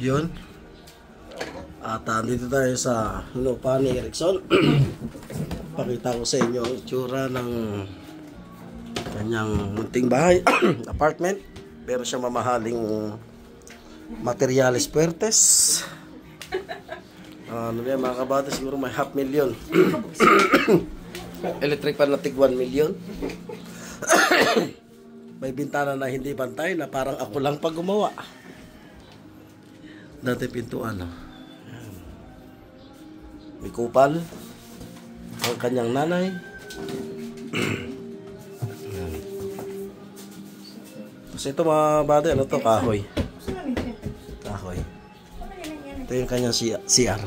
Yun. At dito tayo sa lupa ni Erickson. Pakita ko sa inyo ang itsura ng kanyang munting bahay. Apartment. Pero siya mamahaling materials puertes. Ano yan mga kabata, siguro may 500,000. Electric pan na tig 1 million. May bintana na hindi bantay na parang ako lang pag gumawa. Dati pintuan. May kupal. Ang kanyang nanay. Kasi ito mga bata, ano to? Kahoy. Kahoy. Ito yung kanyang CR.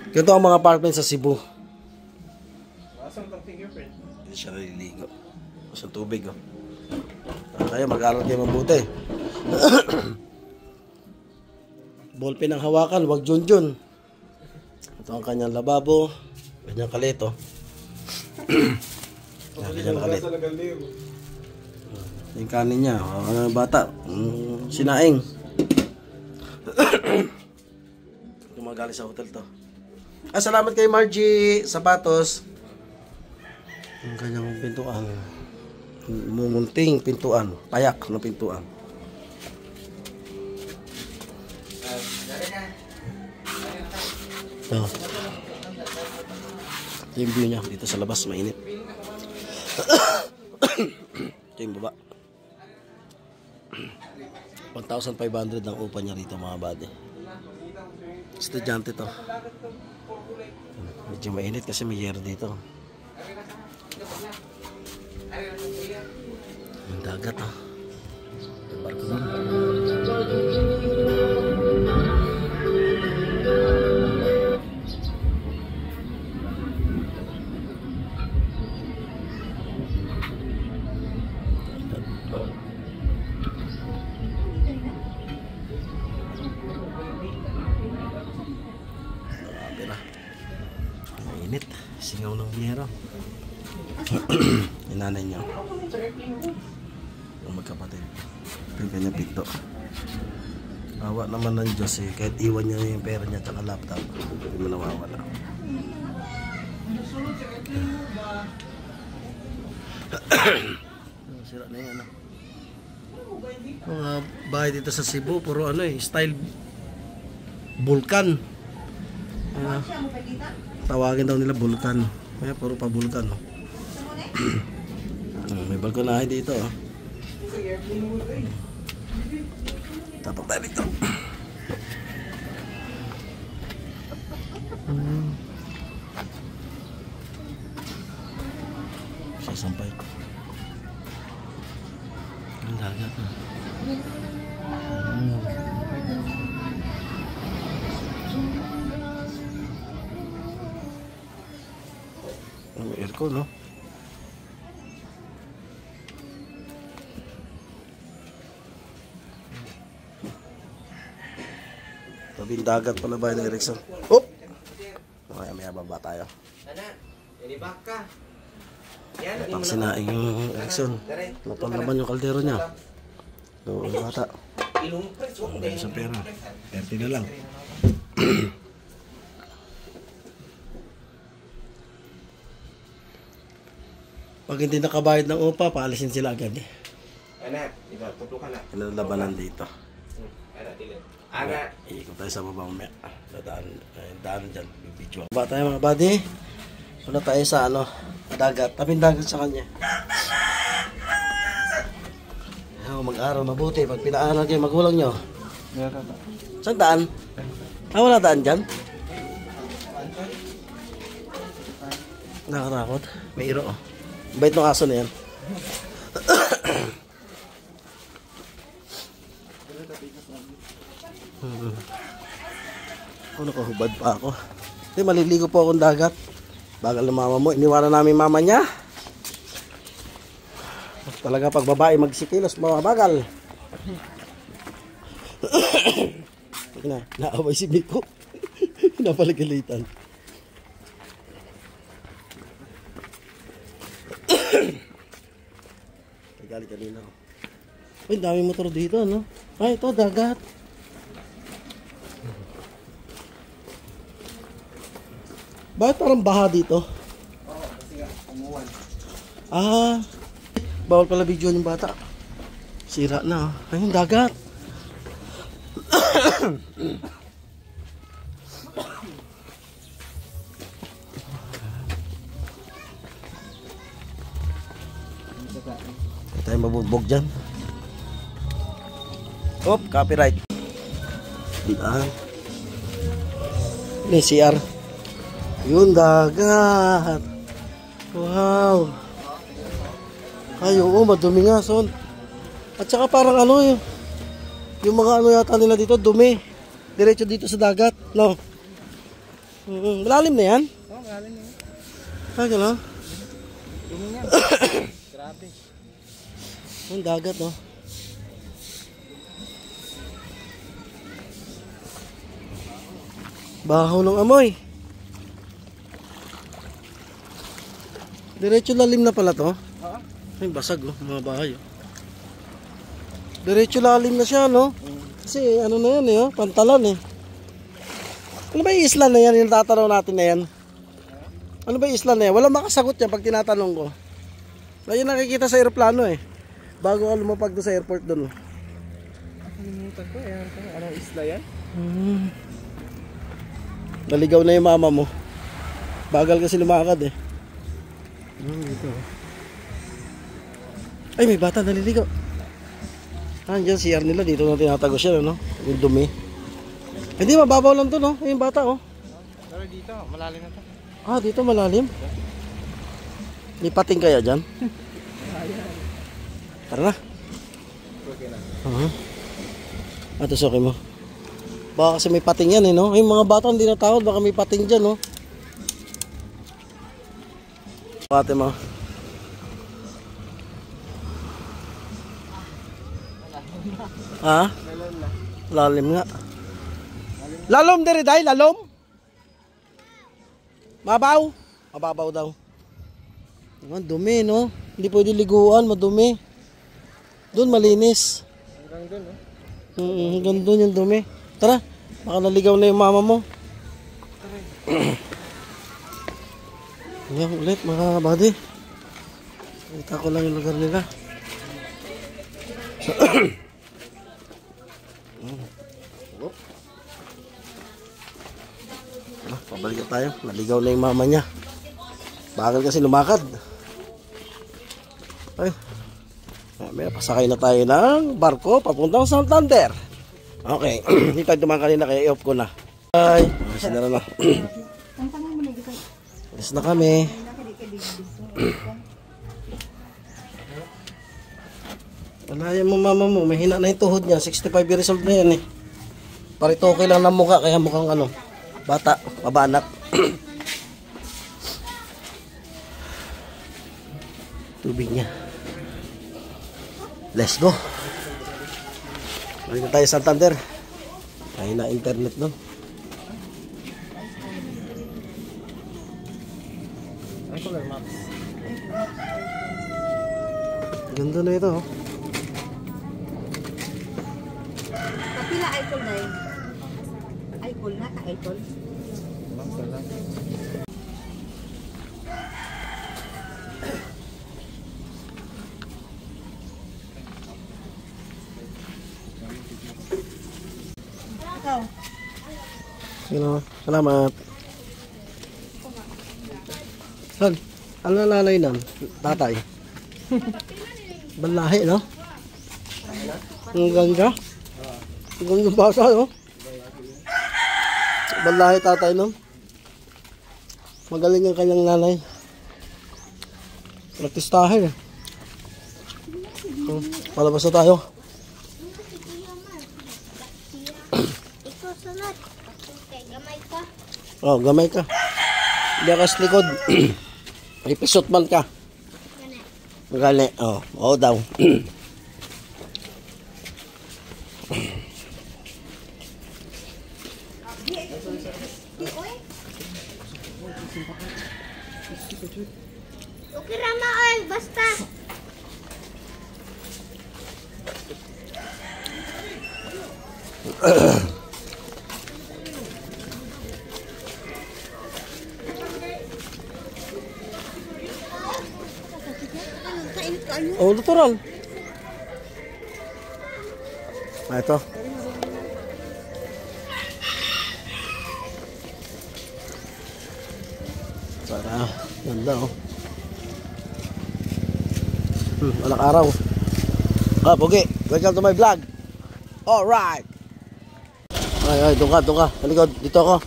Ganito ang mga apartment sa Cebu. Hindi siya naliligo. Sa tubig. Oh. Kaya mag-aral kayo mabuti. Ballpen ang hawakan, wag junjun. Ito ang kanyang lababo. Kanyang kalito. Kanyang kalit. Yung kanin niya. Bata. Sinaing. Gumagali sa hotel to. Salamat kay Margie Sapatos. Ang kanyang pintuan. Mumunting pintuan. Payak na pintuan. Oh. Yung view niya dito sa labas, mainit. Ito yung baba. 1,500 ang upa niya rito mga bade. Estudyante to. Medyo mainit kasi may yero dito. Ang dagat oh. Barko doon. Mainit. Singaw ng biyero. Inanay niyo. Ang magkapatid. Ito yung kanya pinto. Awa naman ng Diyos eh. Kahit iwan niya yung pera niya at laptop. Hindi mo nawawala. Sira na yan. Mga bahay dito sa Cebu. Puro ano eh. Style vulkan. Tawagin daw nila vulkan. Kaya puro pa vulkan. No? May balkonahe dito. Oh. Tapak tayo dito. Sasampay. Ang dagat. Ang aircon, no? Tabing dagat pala ba yung Erickson? Oh! Okay, may baba tayo. Tapos sinaing yung Erickson. Napanlaban yung kaldero niya. So, ang bata. Okay, sa pera. 30 na lang. Pag hindi nakabayad ng upa, paalisin sila agad eh. Pinalabanan dito. Ikot tayo sa babang may daan dyan. Video. Ba tayo mga buddy? Wala tayo sa ano, dagat. Tabing dagat sa kanya. Mag-aral mabuti. Pag pinaaral kayo magulang nyo. Saan daan? Wala daan dyan? Nakatakot. May iro oh. Bait ng aso na yan. Nakahubad pa ako. Hindi, maliligo po akong dagat. Bagal ng mama mo. Iniwanan namin mama niya. Talaga pag babae magsikilos, mabagal. Naaway si Miko. Napalagalitan. Nagali kanina. Uy, dami motor dito, no? Ay, ito, dagat. Bakit parang baha dito? Oo, kasi nga, umuwan. Ah, bawal pala video yung bata. Sira na. Ayun, dagat. Hindi tayo mabugbog dyan. Op, copyright. Diyan. Ini CR. Yun, dagat. Wow. Ay, oo, madumi nga, son. At saka parang ano yung mga ano yata nila dito, dumi. Diretso dito sa dagat, no? Malalim na yan? Oo, malalim na yun. Ah, gano'n? Dumi nga. Grabe. Yung dagat, no? Bahaw ng amoy. Diretso lalim na pala to. Oo. Ay, basag, oh, mga bahay, oh. Diretso lalim na siya, no? Kasi ano na yan, oh, pantalan, eh. Ano ba yung isla na yan, yung tatanong natin na yan? Ano ba yung isla na yan? Walang makasagot yan pag tinatanong ko. Ayun nakikita sa aeroplano, eh. Bago ka lumapag doon sa airport doon, oh. Nakalimutan ko, anong isla yan? Naligaw na yung mama mo. Bagal kasi lumakad, eh. Dito. Ay, may bata naliligaw. Diyan CR nila. Dito na tinatago siya, no? Yung dumi. Hindi, mababaw lang to, no? Ay, yung bata, oh. Pero dito, malalim na to. Ah, dito malalim. May pating kaya dyan? Tara na. Okay na. Ito, okay mo. Baka kasi may pating yan, eh, no? Ay, mga bata hindi natakot. Baka may pating dyan, no? Ate mo. Ha? Lalim nga. Lalom diri day, lalom. Mabaw. Mababaw daw. Ang dumi, no? Hindi pwede liguan, madumi. Doon malinis. Hanggang dun, no? Hanggang doon yung dumi. Tara, baka naligaw na yung mama mo. Yan ulit mga buddy. Kita ko lang yung lugar nila. Pabalik tayo. Naligaw na yung mama niya. Bagal kasi lumakad. Ay. May pasakay na tayo ng barko papuntang Santander. Okay. Hindi tayo dumaan kanina kaya i-off ko na. Ay. Sinara na. Alis na kami. Wala mo mama mo. Mahina na yung tuhod niya. 65 years old na yan, eh. Parito okay lang ng mukha. Kaya mukhang ano, bata, mabanak. Tubig niya. Let's go. Balik na tayo sa Santander. Kaya na internet doon. Ay, color maps. Ganda na ito, oh. Kapila idol na yun. Idol na ka idol. Bangsa lang. Ikaw. Salamat. Saan? Ano na nanay nan? Tatay? Balahi, no? Ang ganda. Ang ganda basa, no? Balahi tatay, no? Magaling ang kanyang nanay. Artistahin, eh. Palabas na tayo. Ikaw sunod. Okay, gamay ka. Oh, gamay ka. Hindi ka sa likod. Ipisot man ka. Gani. Oh, oo daw. Okay rama oy, basta. mainit ka nyo. Oh, natural. Ah, ito. Para, ganda oh. Anak araw. Ah, Pogi, welcome to my vlog. Alright. Ay, doon ka. Talikod, dito ako.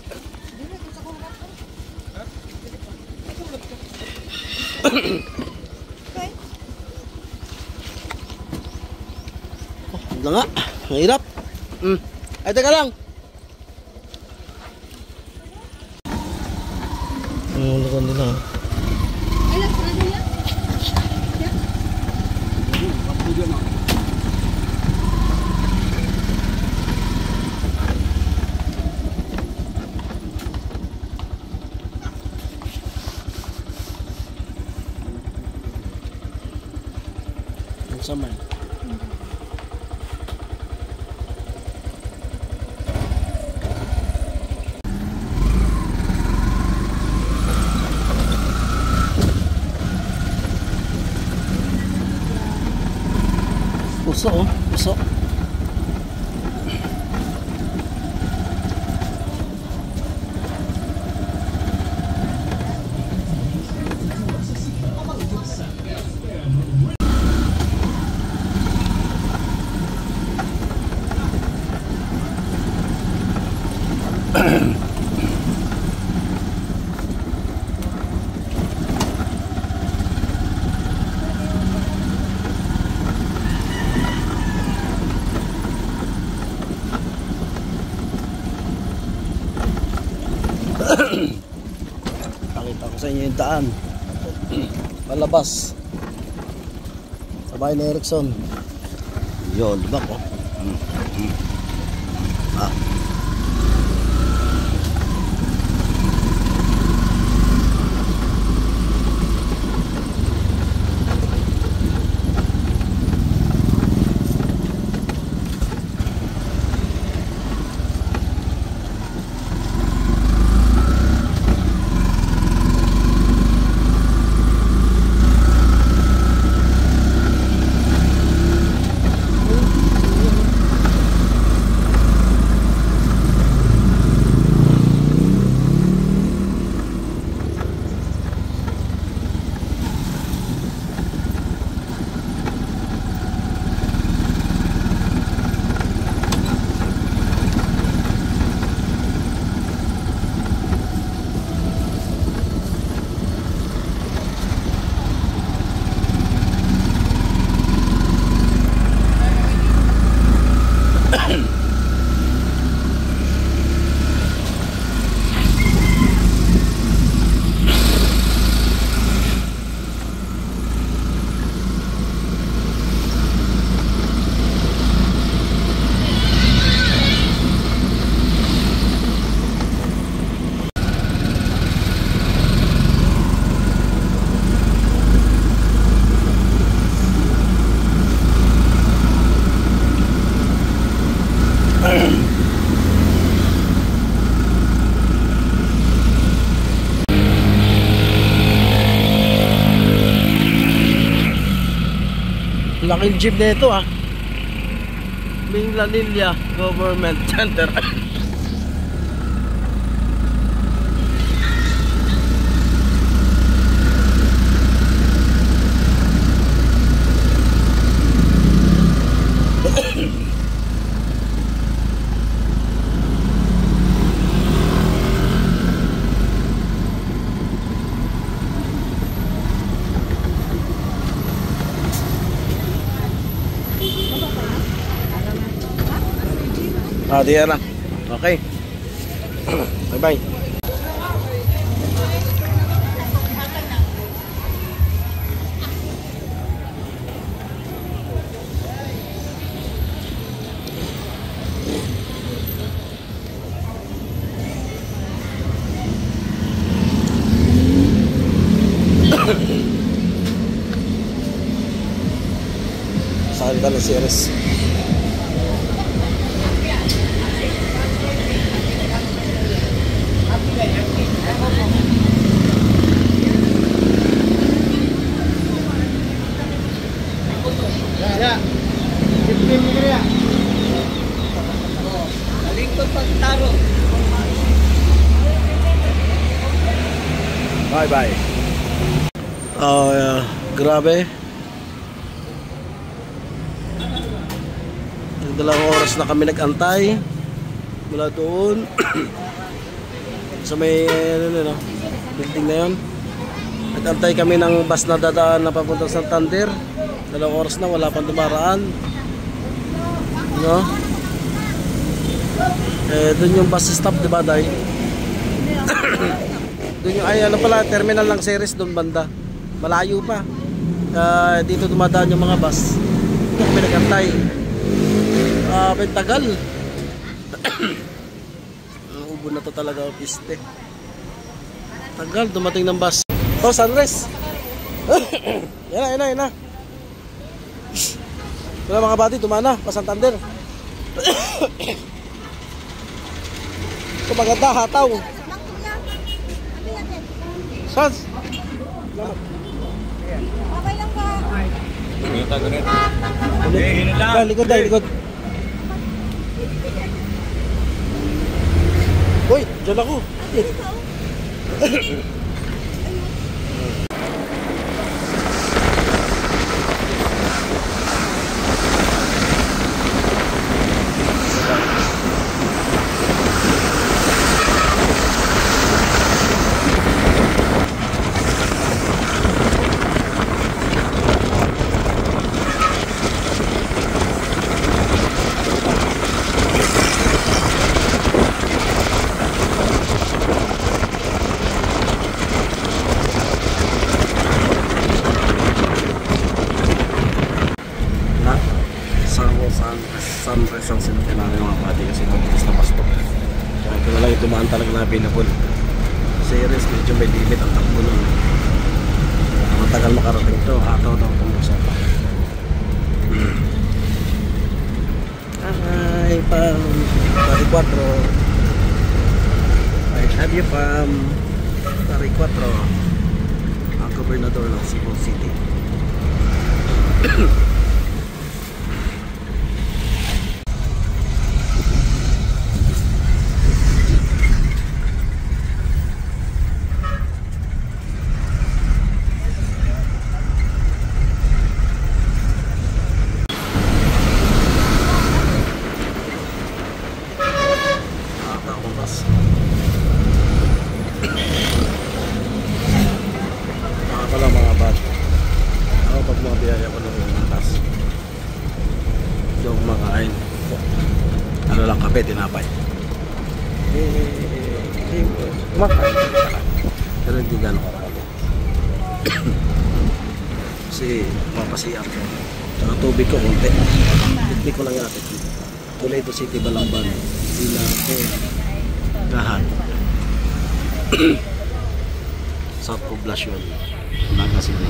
Na nga, mahirap. Ay, teka lang. Lakon din na. Ay, nagsahan niya. Ang sama. Puso oh, puso. Pakita ko sa inyo yung daan palabas sa bahay ni Erickson. Yun, diba ko? Ah. Laking jeep na ito ah. Minglanilla Government Center. Ah, diyan na. Okay. Bye-bye. Sakit ka ng series. Grabe. Dalawang oras na kami nag-antay mula doon sa may building na yun. Nag-antay kami ng bus na dadaan na papunta sa Santander. Dalawang oras na, wala pang dumaraan, no? Doon yung bus stop, diba, Day? Doon yung, ay ano pala, terminal ng series doon banda, malayo pa. Dito dumadaan yung mga bus. Dito kami nag-antay. Tagal. Ubo na to talaga ang piste. Tagal dumating ng bus. Oh, sunrise. Yan na. Wala mga bati, tumana pa Santander. Ito maganda, hataw. Sans. Okay lang ba? Likod. Uy, dyan ako. Sunrise ang sinunod namin mga pati kasi mabilis na pasto. Kaya ito na lang yung tumaan talaga na available. Series, medyo may limit ang takbo nun. Matagal makarating ito. Hataw daw itong basa pa. Hi, Pam. Tari 4. I have you, Pam. Tari 4. Ang gobernador ng Cebu City. Ano lang, kape, tinapay. Kumakain. Pero hindi gano'n karami. Kasi mapasiyang ko. Tsaka tubig ko konti. Tiknik ko lang natin. Toledo City, Balamban. Sila ko. Gahan. South Poblacion. Naga City.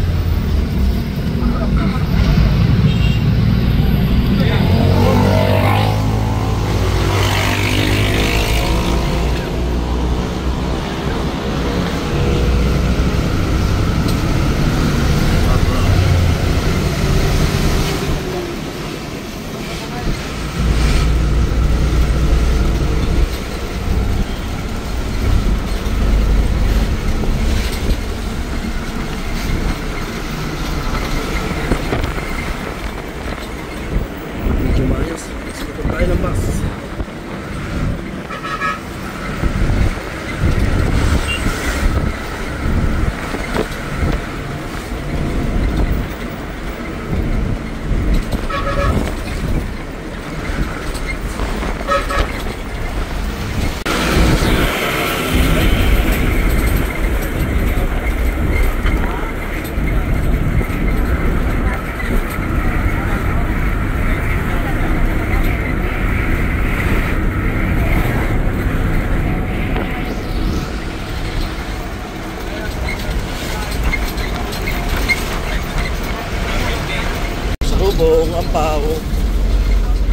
Salubong, Ampaw.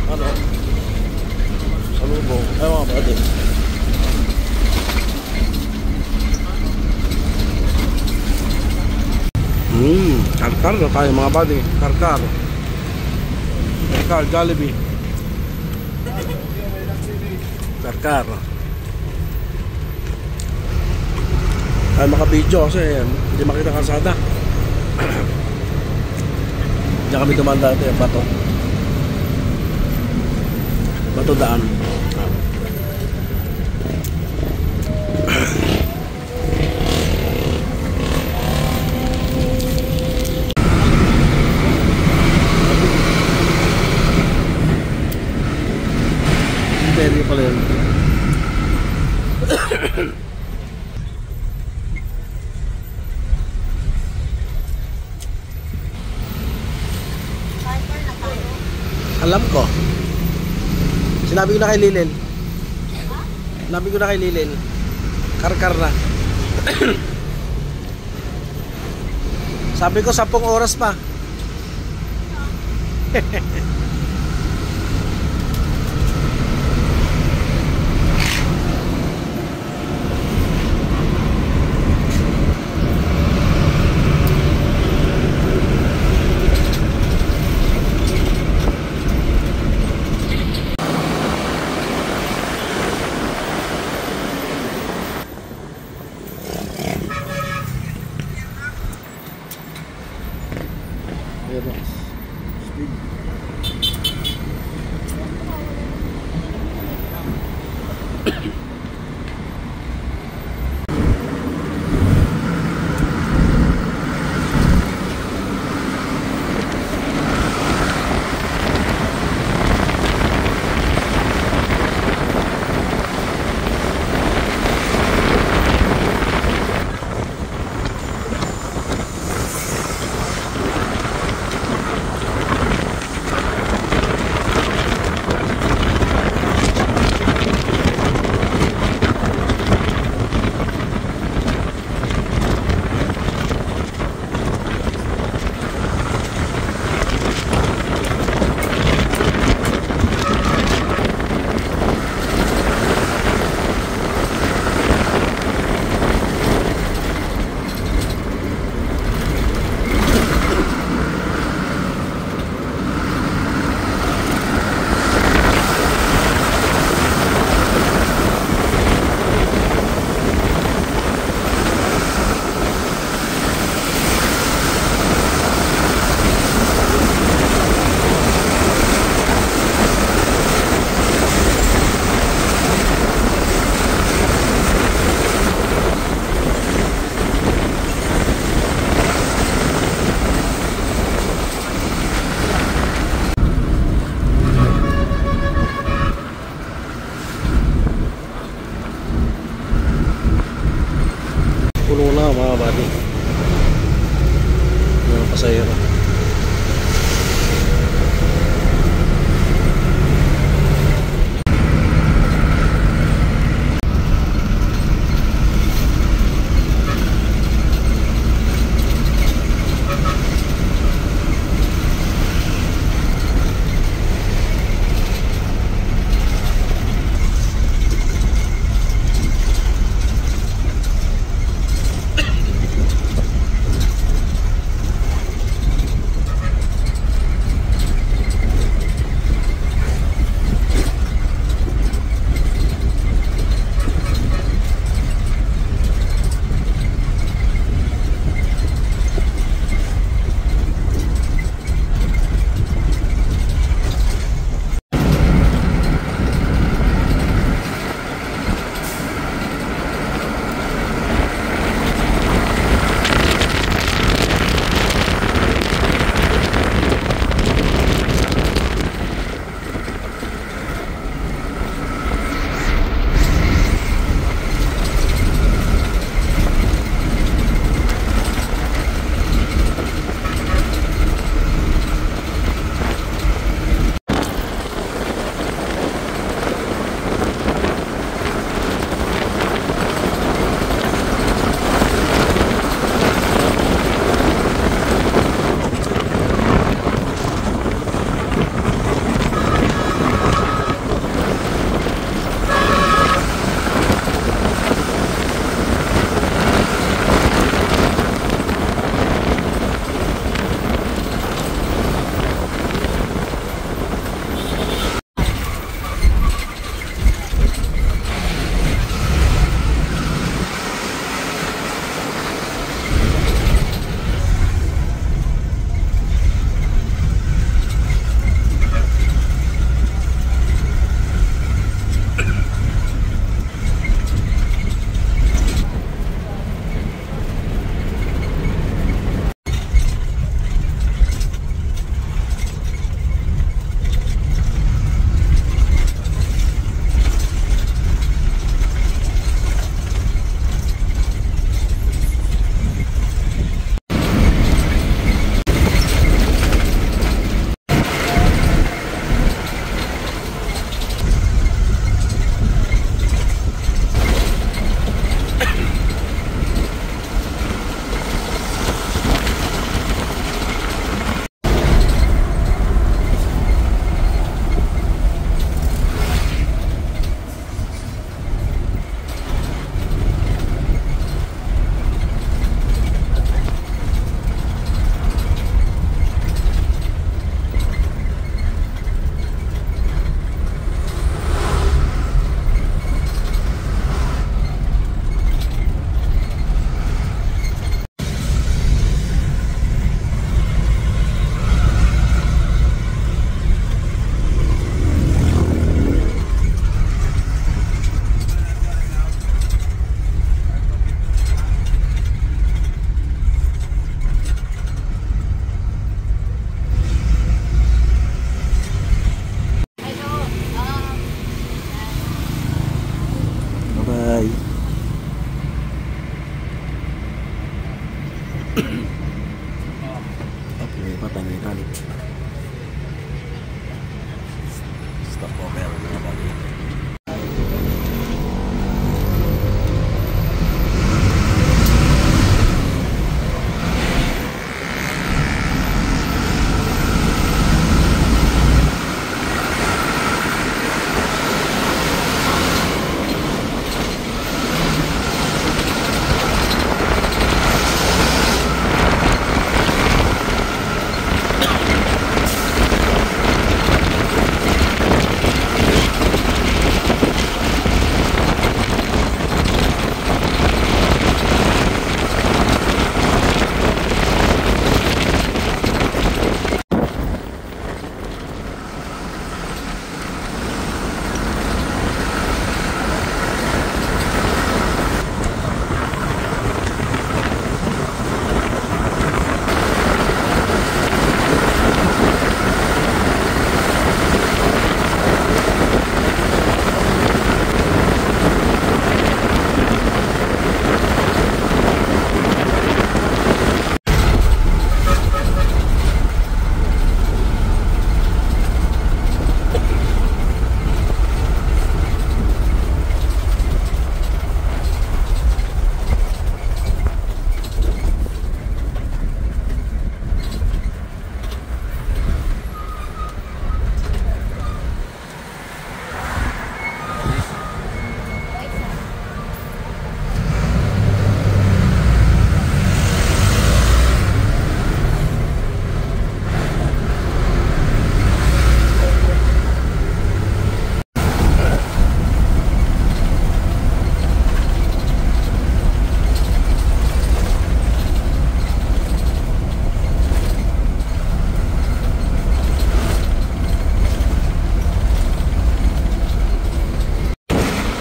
Ano? Salubong. Ay mga pati. Karkar na tayo mga pati. Karkar. Karkar, Jollibee. Karkar. Ay makabidyo kasi hindi makita kalsada. Diyan kami dumaan dati, bato. Bato daan. Pwede pala yun. Parker na tayo. Alam ko. Sinabi ko na kay Lilin. Sinabi ko na kay Lilin. Karkar na. Sabi ko 10 oras pa. Puno na mga buddy. Mga pasahero. patanginan. Stop over mga bali.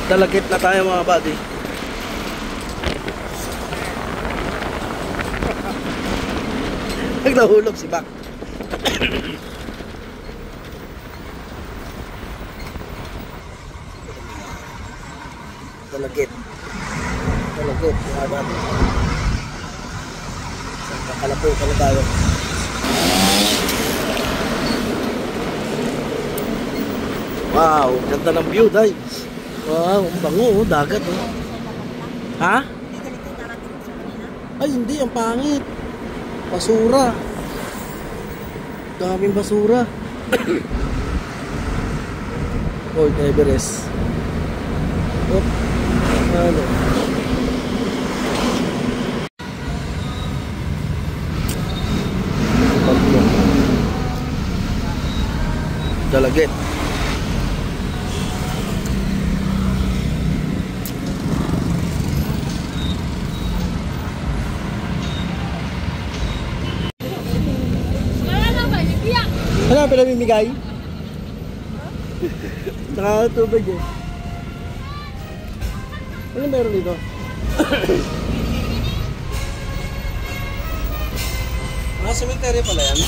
Dalagit na tayo mga buddy. Naghulog si Bak. Dalagit. Dalagit mga buddy. Kakalapo pala tayo. Wow, ganda ng view day. Wow, ang bango, dagat oh. Ha? Ay, hindi, ang pangit. Basura. Daming basura. Old Everest. Oh, ano? Dalagit. Ano ang pinamimigay? Saka tubig eh. Ano meron dito? Mga cemetery pala yan.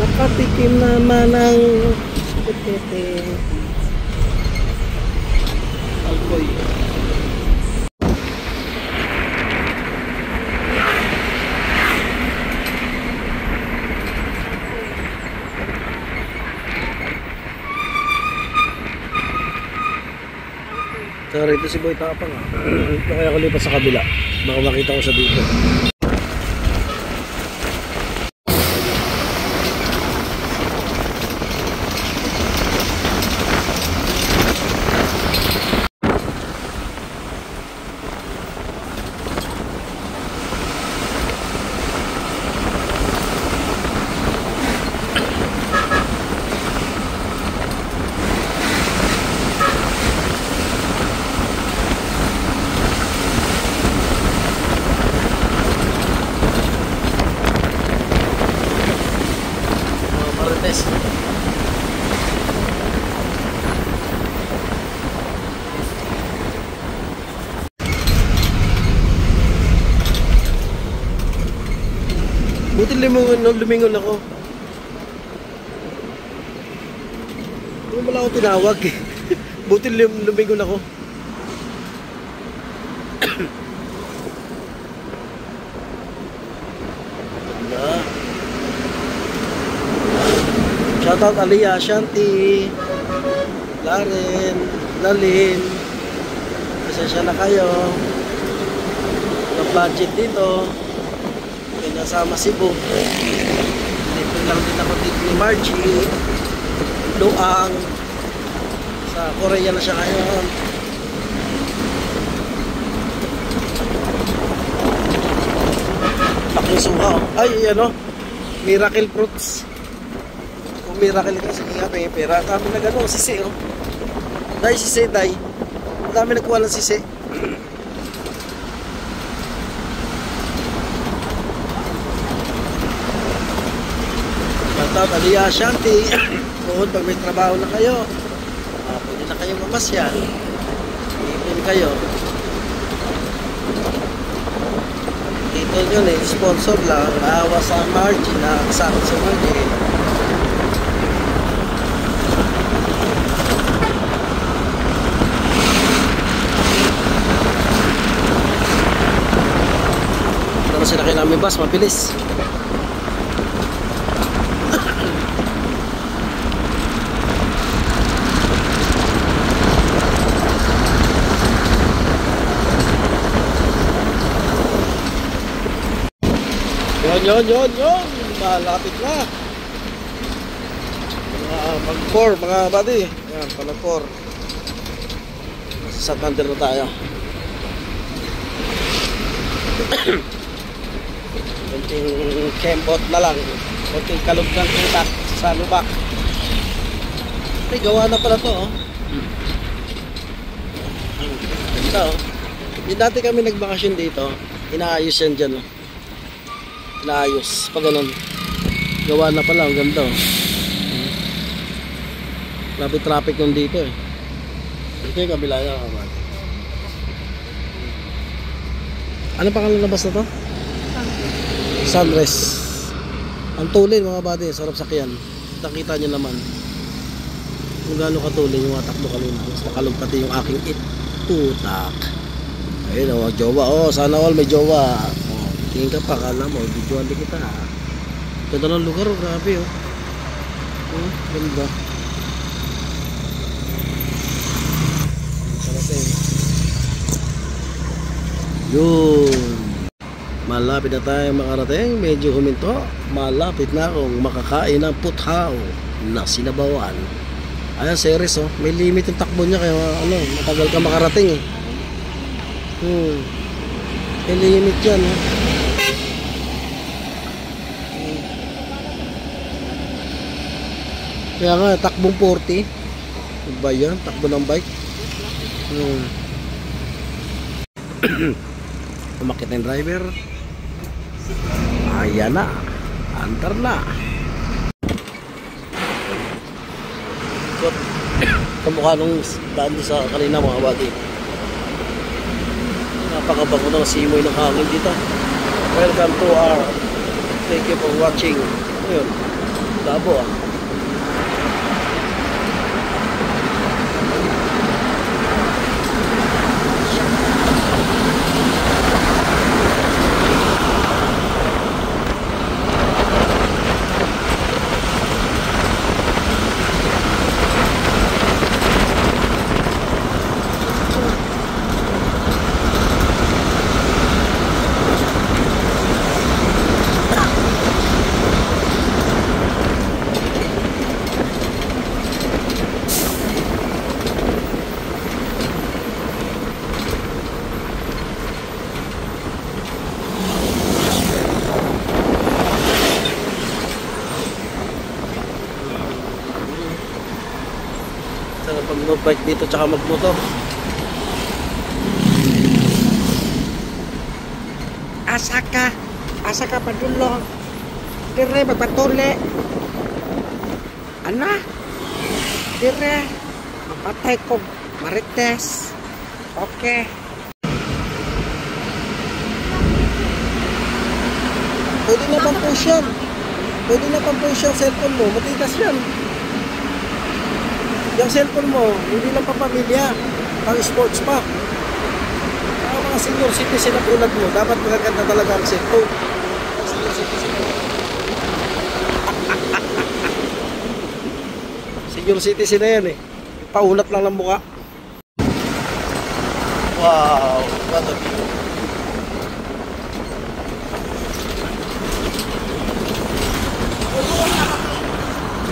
Nakatikim naman ng putete. Alkoy. Ito Rito si Boy Tapang ah. Kaya ako lipat sa kabila. Baka makita ko sa dito. Marites. Buti lumingon ako. Hindi wala ako tinawag eh. Buti lumingon ako. Shoutout Aliyah, Shanti, Laren, Nalin. Pasensya na kayo. Nag-budget dito. Pinasama si Bo. Dito lang din ako dito ni Margie. Luang. Sa Korea na siya ngayon. Taklusuha. Ay, ano? Miracle fruits. Miracle kasi nga may pera. Kami na gano'n, sisi oh. Dahil sisi, dahil. Ang dami nagkuha ng sisi. Shoutout Aliyah, Shanti. Kung pag may trabaho na kayo, pwede na kayo mamasyal. Ipon kayo. Dito yun eh, sponsor lang. Naawa sa margin, nakakasakot sa margin. Kasi na kailangan may bus, mabilis. Yun. Malapit na. Mag-4, mga buddy. Yan, pala-4. Sa Santander na tayo. Kunting kembot na lang. Kunting kalog ng utak sa lubak. Ay, gawa na pala to oh. Ganda oh. Yung dati kami nagbakasyon dito, inaayos yan dyan oh. Inaayos, pag ganun. Gawa na pala, ang ganda oh. Grabe traffic yung dito eh. Ito yung kabila niya kaman. Ano pangalan labas na to? Sunrise. Ang tulin mga buddy, sarap sakyan. Nakita nyo naman kung gaano katulin yung atakbo kanina. Mas nakalog pati yung aking itutak. Ayun o, jowa. Oh, sana all may jowa. Oh, tingin ka pa, kala mo, videoan din kita. Ganda ng lugar, oh, grabe oh. Ganda. Yun. Malapit na tayo makarating. Medyo huminto. Malapit na akong makakain ng puthaw na sinabawan. Ayan, series oh. May limit yung takbo niya kaya ano, matagal ka makarating eh. May limit yan oh. Kaya nga, takbong 40. Ba yan? Takbo ng bike. Umakit na yung driver. Ayan na. Antar na. Kamukha nung daan sa kanina mga bati. Napakabango ng simoy ng hangin dito. Welcome to our. Thank you for watching. Ayun. Labo ah. pag-bike dito tsaka magmotor. Asa ka padulo. Dire magpatuli. Ana? Dire. Mapatay ko. Marites. Okay. Pwede na pang push yan. Pwede na pang push yung cellphone mo. Matigas yan. Yung cellphone mo, hindi lang pa pamilya. Pang sports pa. Ang mga senior citizen na tulad mo, dapat magaganda talaga ang cellphone. Ang senior citizen. Senior citizen na yan eh. Paunat lang ng mukha. Wow, what a view.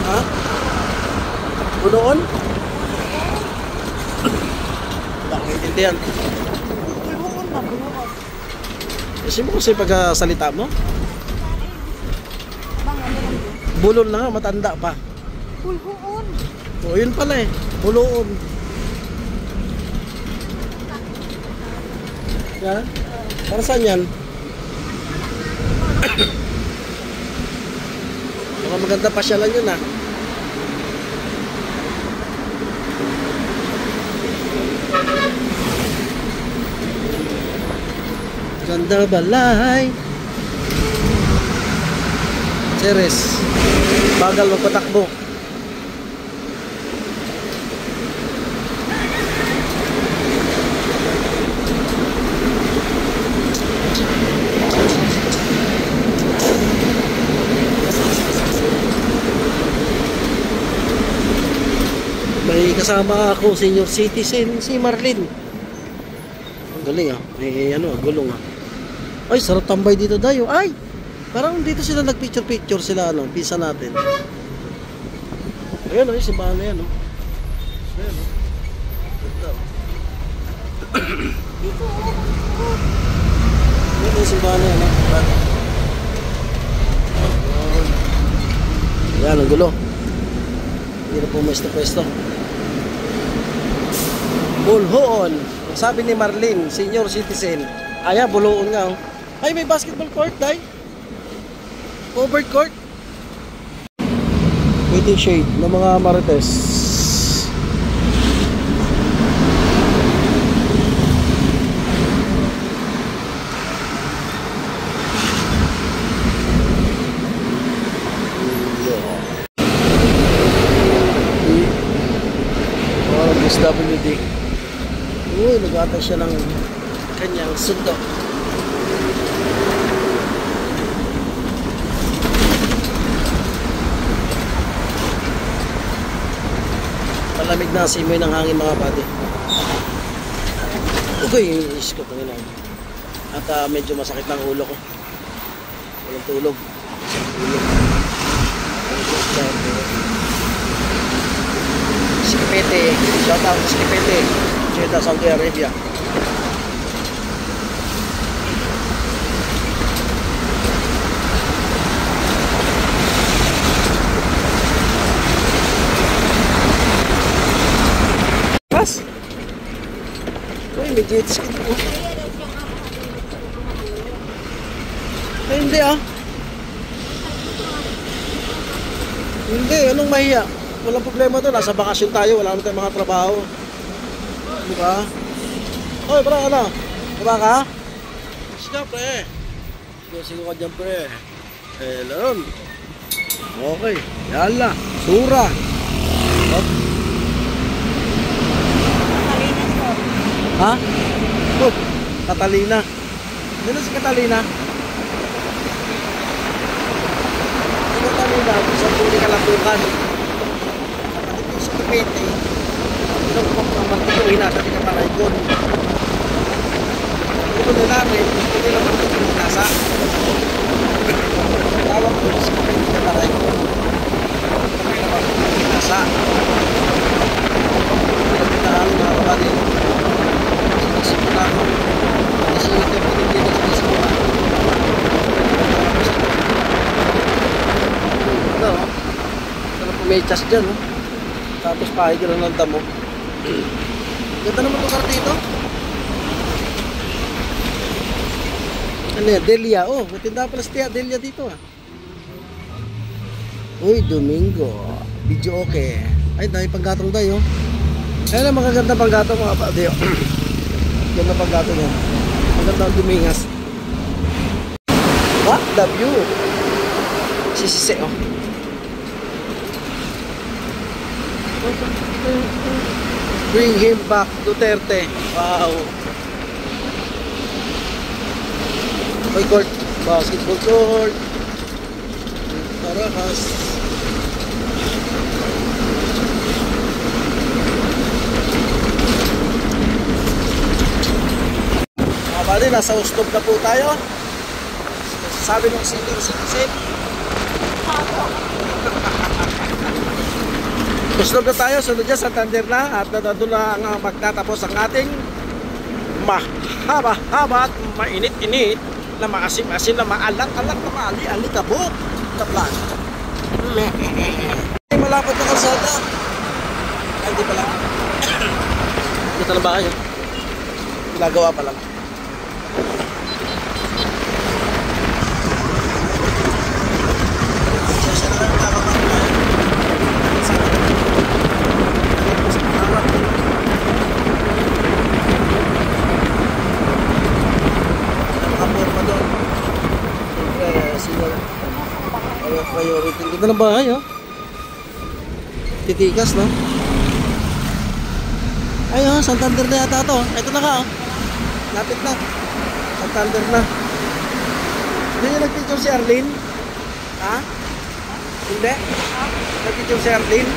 Ha? Bunoon? Nakikintihan. Bulhoon na, bulhoon. Kasi mo kasi pagkasalita mo, Bang, ano lang yun? bulon na nga, matanda pa. Bulhoon. O yun pala eh, buloon. Yan? Para saan yan? Baka maganda pa siya lang yun ah. Ganda balay. Ceres. Bagal magpatakbo. May kasama ako, senior citizen, si Marlene. Ang galing ah. May ano, gulong ah. Ay, sarap tambay dito dayo. Ay, parang dito sila nagpicture-picture sila, ano, pisa natin. Ayun, ay, simbahan na yan, oh. Ayun, oh. Ganda, oh. Dito, Ayun, ay, simbahan na yan, oh. Ayan, ang gulo. Hindi na pumesto-pwesto. Bulhoon. Sabi ni Marlene, senior citizen. Ayan, buloon nga, oh. Ay, may basketball court, day. Covered court. Waiting shade ng mga marites. SWD. Uy, nag-atay siya ng kanyang sundo. Malamig na simoy ng hangin mga buddy. Okay, inis ko kanina. At medyo masakit ng ulo ko. Walang tulog. Skipete, shout out Skipete, Jeddah, Saudi Arabia. Pas. Uy, may jet ski dito. Ay, hindi ah. Hindi, anong mahiya? Walang problema to, nasa bakasyon tayo, wala naman tayong mga trabaho. Diba? Oy, para ano? Diba ka? Sige, pre. Sige ka dyan, pre. Laron. Okay, yala. Sura. Oh. Ha? Oh, Catalina. Sino si Catalina? Si Catalina, sa tuli Kalapukan. Sa Kipete. Ito po ang matituloy na sa Tikaparaykon. Ito nila rin, gusto nila matituloy nasa. Tawag ko sa Kipete Tikaparaykon. Ito nila matituloy nasa. Pinahalang mga kapatid. Simula ko. Kasi ito yung Pilipinas na simula. Ano? Ito na pumechas dyan. Tapos pahig lang ng damo. Ganda naman lugar dito. Ano yan? Delia. Oh, matinda pala si Tia Delia dito ah. Uy, Domingo. Video okay. Ay, dahil panggatong tayo. Ayun ang magaganda panggatong mga pati. Ganda panggatong yan. Maganda ang dumingas. What the view? Sisisi oh. Bring him back, Duterte. Wow. May court, basketball court, Caracas. Mga buddy, nasa Ustob na po tayo. Sabi ng senior citizen. Ustob na tayo, sunod dyan Santander na. At doon na ang magtatapos ang ating mahaba-haba at mainit-init na maasim-asim na maalang-alang na maali-alikabok na plan. Malapit na kalsada. Ay, hindi pala. Dito na ba kayo? Ginagawa pa lang. Priority. Ganda ng bahay, oh. Titikas, no? Ay, oh, Santander na yata ito. Ito na ka, oh. Lapit na. Santander na. Hindi yung nag-picture si Arlene? Ha? Hindi? Nag-picture si Arlene?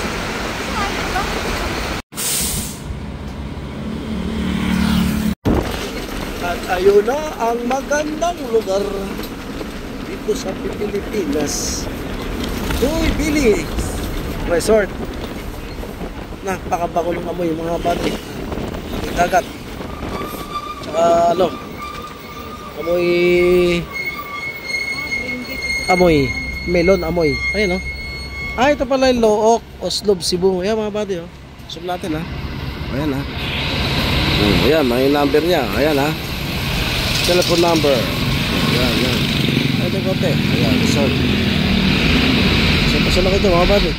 At ayun na ang magandang lugar dito sa Pilipinas. Uy, Billy Resort. Napakabago ng amoy mga bati. Dagat. Tsaka ano? Amoy melon amoy. Ayun oh. Ah, ito pala yung Look, Oslob, Cebu. Ayan mga bati oh. Zoom natin ha. Ayan ha. Ayan, may number niya. Ayan ha. Telephone number. Ayan, ayan. Ito kote. Ayan, resort. Pasal lang ito mga bati.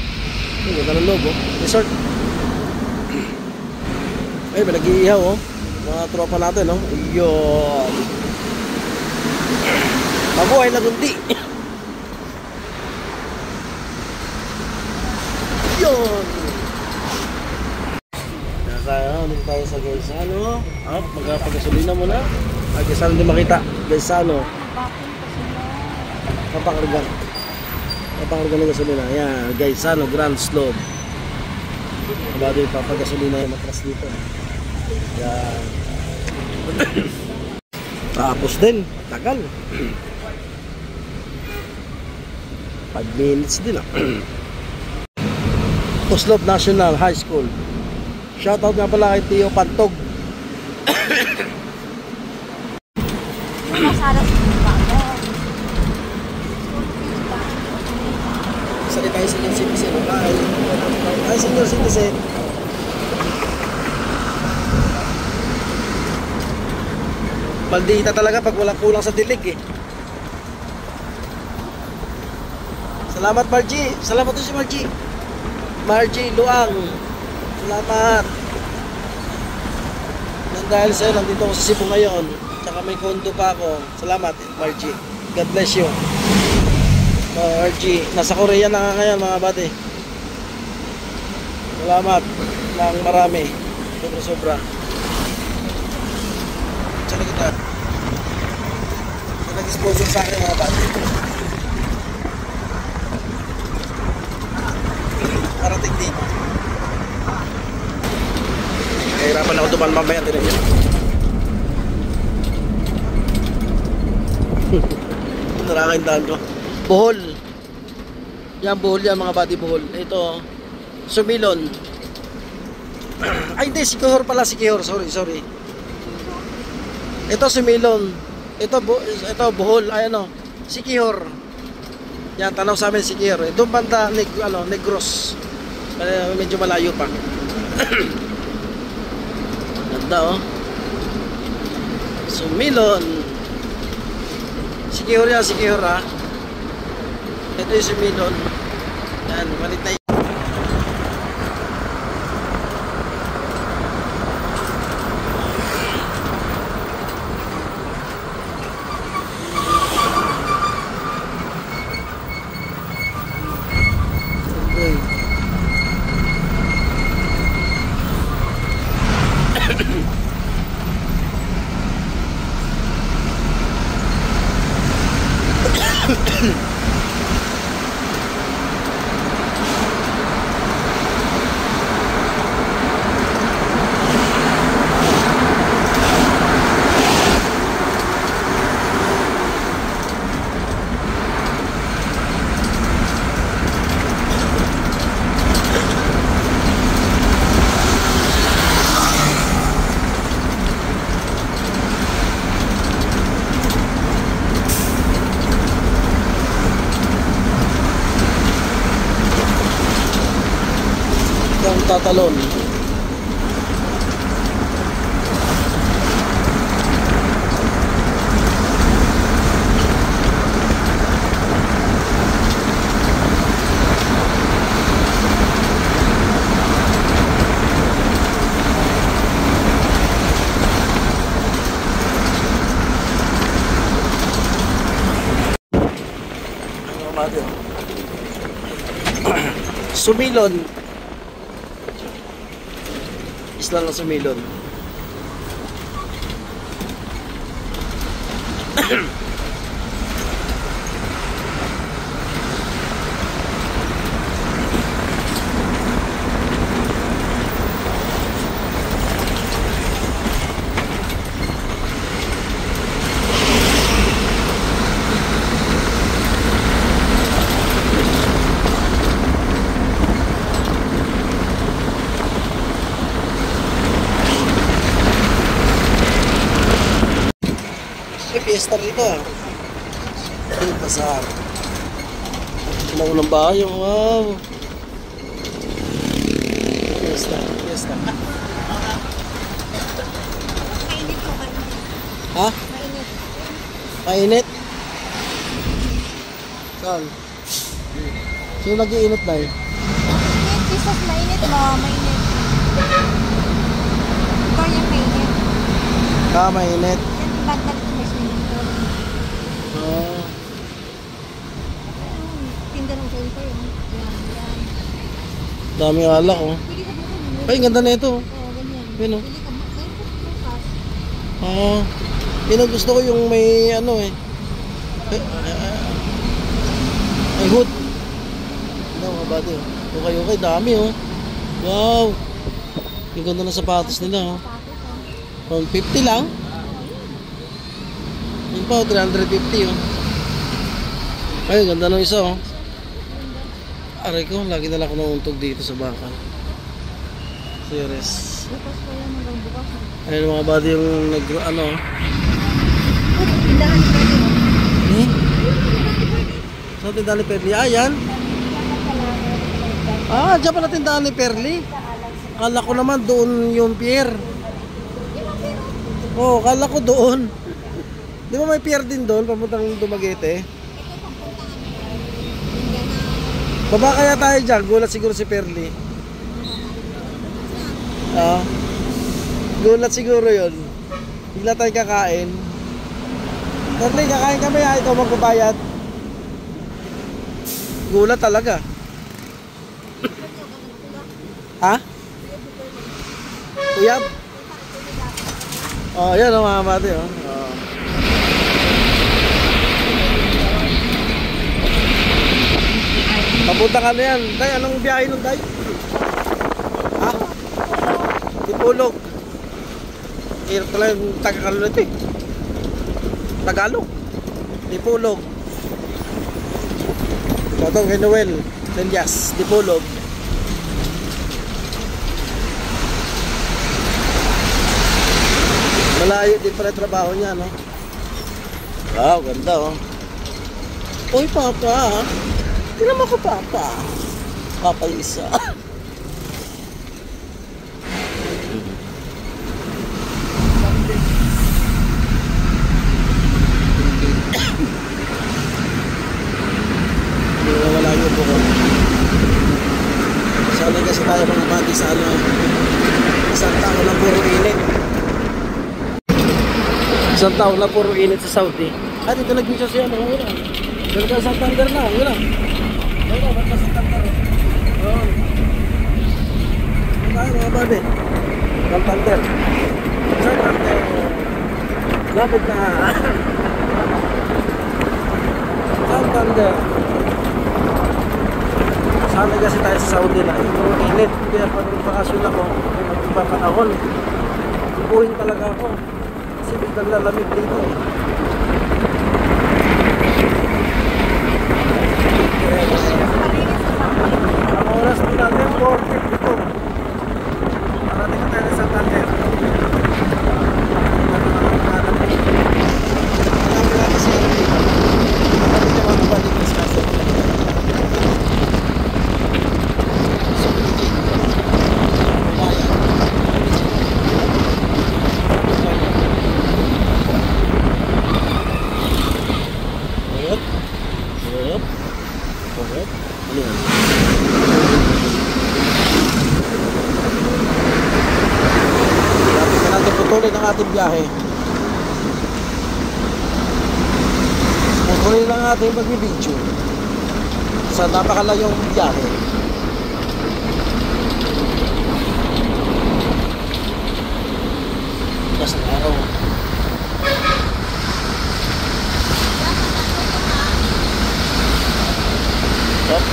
Ang ganda ng logo. Resort. Ay, may nag-iihaw oh. Mga tropa natin oh. Yun. Mabuhay na gundi. Yun. Dito tayo sa Gaisano. Magpagasolina muna. Gaisano din makita. Gaisano. Papakargan. Papakargan ng gasolina. Ayan. Gaisano Grand Slope. Bago yung papagasolina yung matras dito. Ayan. Tapos din. Tagal. 5 minutes din ah. Oslob National High School. Shoutout nga pala kay Tio Pantog. Sali tayo senior citizen. Ay, senior citizen. Maldita talaga pag walang kulang sa dilig eh. Salamat Margie. Salamat din si Margie. Margie Luang. Salamat. Nang dahil sa'yo, nandito ako sa Cebu ngayon. Tsaka may kondo pa ako. Salamat Margie. God bless you. Margie. Nasa Korea na nga ngayon mga bati. Salamat. Nang marami. Sobra-sobra. Tsaka kita. Nag-sponsor sa akin mga bati. Parating dito. Kahirapan ako duman mamaya din niya. Narakindaan ko. Bohol. Yan Bohol yan mga bati Bohol. Ito Sumilon. Ay hindi, Sikihor pala, Sikihor. Sorry. Ito Sumilon. Ito Bohol. Ay ano, Sikihor. Yan, tanaw sa amin Sikihor. Ito banda Negros. Medyo malayo pa. Ganda oh. Sumilon. Secure yan, secure ha. Ito yung sumilon. Yan, malit na yun. Tatalon. Sumilon. Isla ng Sumilon. Fiesta rito ah. Ang pasar. Unang bahay. Wow. Fiesta. Fiesta. Mainit po kayo. Ha? Mainit. Mainit? Saan? Sino nag-iinit na eh? Mainit. Jesus, mainit ba? Mainit. Ito yung mainit. Ah, mainit. Yan, bagdag ko may mainit. Ah. Tinda ng phone ko yun. Yan, yan. Daming alak oh. Pili ka ba? Ay, ganda na ito. Oo, ganyan. Yun, oh. Pili ka ba? Ngayon po bukas. Ah. Yun ang gusto ko yung may ano eh. May hood. Ano mga bati oh. Okay, okay. Dami oh. Wow. Yung ganda ng sapatos nila oh. Tapos, 150 lang. Yun pa oh, 350 oh. Ay, ganda ng isa oh. Aray ko, lagi na lang ako nauntog dito sa bakal. Serious. bukas pa yan hanggang bukas. Ayun mga bati yung nag ano. Tindahan ko yun. Eh? Sa tindahan ni Perli? Ah, yan? Ah, dyan pala tindahan ni Perli. Kala ko naman doon yung pier. Oo, kala ko doon. Di ba may pier din doon, papuntang Dumaguete? Baba kaya tayo dyan, gulat siguro si Perli. Ah, gulat siguro yun. Bigla tayo kakain. Perli, kakain kami ha, ikaw magbabayad. Gulat talaga. Ha? Uyab? Oh, yan o mga mati oh. Papunta ka na yan. Day, anong biyahe nun, Day? Ha? Tipulog. Hirap pala yung Tagalog eh. Tagalog. Tipulog. Ito, kay Noel. Tenyas. Tipulog. Malayo din pala trabaho niya, no? Wow, ganda oh. Uy, Papa. Tingnan mo ko, Papa. Papa yung isa. Isang taon na puro init sa Saudi. At ito nag-video siya mga una. Pero ka Santander na, yun na. Ayun na, ba't ka Santander? Oo. Ano mga bade? Santander. Santander. Lapit na. Santander. Sana kasi tayo sa Saudi na. Puro init. Kaya pag bakasyon ako, magpapanahon. Ibuhin talaga ako. Kasi biglang lalamig dito eh. Ang oras po natin, 4:52. Parating na tayo sa Santander. Tuloy ng ating biyahe. Tuloy lang ating magbibidyo sa napakalayong biyahe. Kasi araw.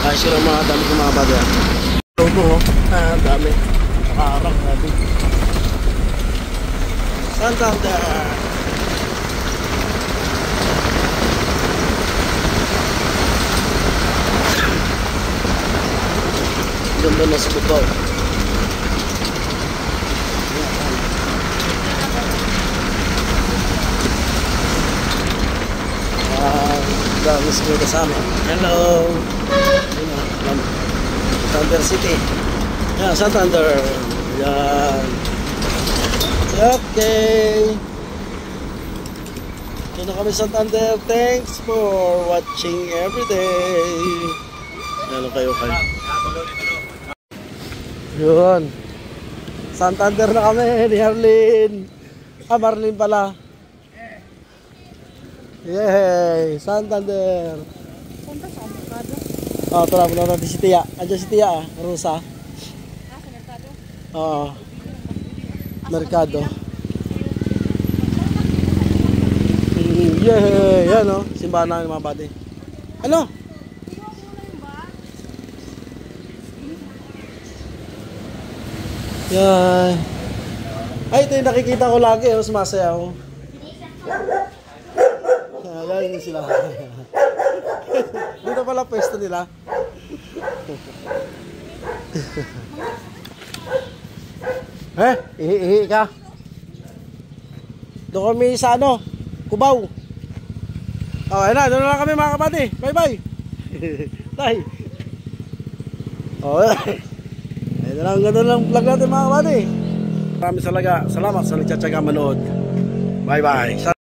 Ayos yun ang mga dami kong mga bagay. Ito mo, dami. Nakaarang natin. Santander. Ganda na sa bukaw. Dami sila kasama. Hello. Santander City. Yan, Santander. Yan. Okay. Ito na kami Santander. Thanks for watching everyday. Ano kayo? Yun. Santander na kami ni Arlene. Marlene pala. Yay! Santander. Punta sa merkado. Tara mo natin si Tia. Andiyan si Tia, Rosa. Sa merkado? Oo. Merkado. Yay! Yan o. Simbahan na ng mga bati. Ano? Yan. Ay, ito yung nakikita ko lagi. Sumasayaw. Yan sila. Dito pala pwesto nila. Ihi ka. Doon kami sa ano, Cubao. Ayun na, doon na lang kami mga kapati. Bye bye. Bye. Ayun na lang, ganoon lang vlog natin mga kapati. Maraming salamat sa nagtsatsaga manood. Bye bye.